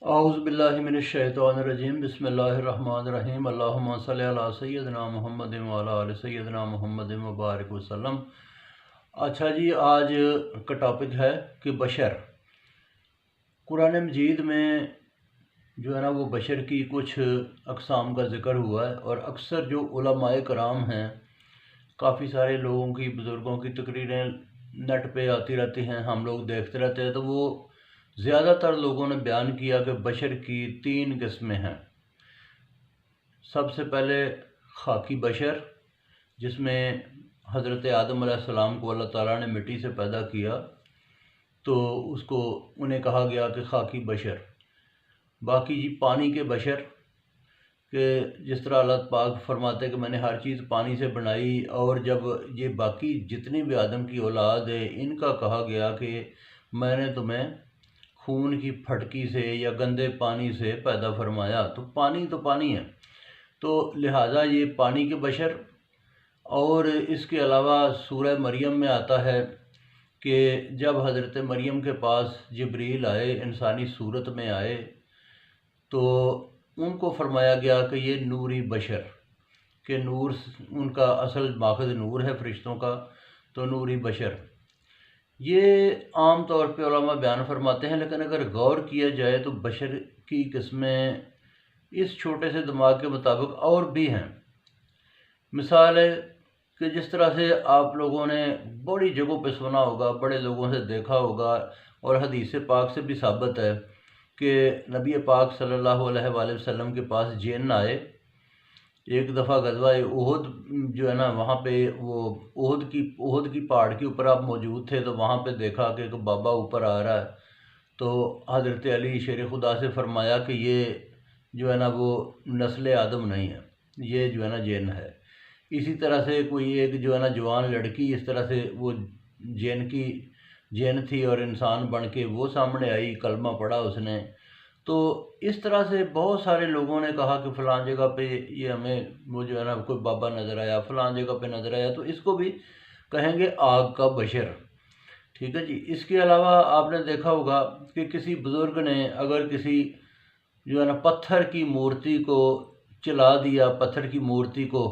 اعوذ باللہ من الشیطان الرجیم، بسم اللہ الرحمن الرحیم، اللہم صلی علی سیدنا محمد وعلی آل سیدنا محمد مبارک وسلم۔ اچھا جی، آج کا ٹاپک ہے کہ بشر۔ قرآن مجید میں جو ہے نا وہ بشر کی کچھ اقسام کا ذکر ہوا ہے، اور اکثر جو علماء کرام ہیں، کافی سارے لوگوں کی، بزرگوں کی تقریریں نیٹ پہ آتی رہتی ہیں، ہم لوگ دیکھتے رہتے ہیں، تو وہ زیادہ تر لوگوں نے بیان کیا کہ بشر کی 3 قسمیں ہیں۔ سب سے پہلے خاکی بشر، جس میں حضرت آدم علیہ السلام کو اللہ تعالیٰ نے مٹی سے پیدا کیا، تو انہیں کہا گیا کہ خاکی بشر۔ باقی جی پانی کے بشر، کہ جس طرح اللہ پاک فرماتے کہ میں نے ہر چیز پانی سے بنائی، اور جب یہ باقی جتنی بھی آدم کی اولاد ہے ان کا کہا گیا کہ میں نے تمہیں خون کی پھٹکی سے یا گندے پانی سے پیدا فرمایا، تو پانی ہے، تو لہٰذا یہ پانی کے بشر۔ اور اس کے علاوہ سورہ مریم میں آتا ہے کہ جب حضرت مریم کے پاس جبریل آئے، انسانی صورت میں آئے، تو ان کو فرمایا گیا کہ یہ نوری بشر، کہ نور ان کا اصل ماخذ نور ہے فرشتوں کا، تو نوری بشر۔ یہ عام طور پہ علماء بیان فرماتے ہیں، لیکن اگر غور کیا جائے تو بشر کی قسمیں اس چھوٹے سے دماغ کے مطابق اور بھی ہیں۔ مثال ہے کہ جس طرح سے آپ لوگوں نے بڑی جگہوں پہ سنا ہوگا، بڑے لوگوں سے دیکھا ہوگا، اور حدیث پاک سے بھی ثابت ہے کہ نبی پاک صلی اللہ علیہ وآلہ وسلم کے پاس جن آئے۔ ایک دفعہ غزوہ احد جو ہے نا، وہاں پہ وہ احد کی پہاڑ کے اوپر آپ موجود تھے، تو وہاں پہ دیکھا کہ ایک بابا اوپر آ رہا ہے، تو حضرت علی شیر خدا سے فرمایا کہ یہ جو ہے نا وہ نسل آدم نہیں ہے، یہ جو ہے نا جن ہے۔ اسی طرح سے کوئی ایک جو ہے نا جوان لڑکی، اس طرح سے وہ جن تھی اور انسان بن کے وہ سامنے آئی، کلمہ پڑھا اس نے۔ تو اس طرح سے بہت سارے لوگوں نے کہا کہ فلاں جگہ پہ یہ ہمیں وہ جو ہے نا کوئی بابا نظر آیا، فلاں جگہ پہ نظر آیا، تو اس کو بھی کہیں گے آگ کا بشر۔ ٹھیک ہے جی۔ اس کے علاوہ آپ نے دیکھا ہوگا کہ کسی بزرگ نے اگر کسی جو ہے نا پتھر کی مورتی کو چلا دیا، پتھر کی مورتی کو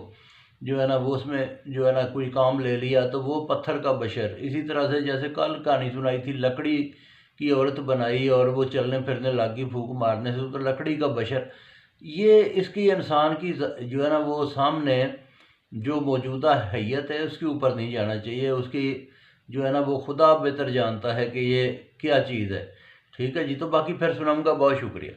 جو ہے نا وہ اس میں جو ہے نا کوئی کام لے لیا، تو وہ پتھر کا بشر۔ اسی طرح سے جیسے کل کہانی سنائی تھی، لکڑی کی عورت بنائی اور وہ چلنے پھرنے لگی پھونک مارنے سے، تو لکڑی کا بشر۔ یہ اس کی انسان کی جو ہے نا وہ سامنے جو موجودہ حیت ہے اس کے اوپر نہیں جانا چاہیے، اس کی جو ہے نا وہ خدا بہتر جانتا ہے کہ یہ کیا چیز ہے۔ ٹھیک ہے جی، تو باقی پھر سناؤں گا۔ بہت شکریہ۔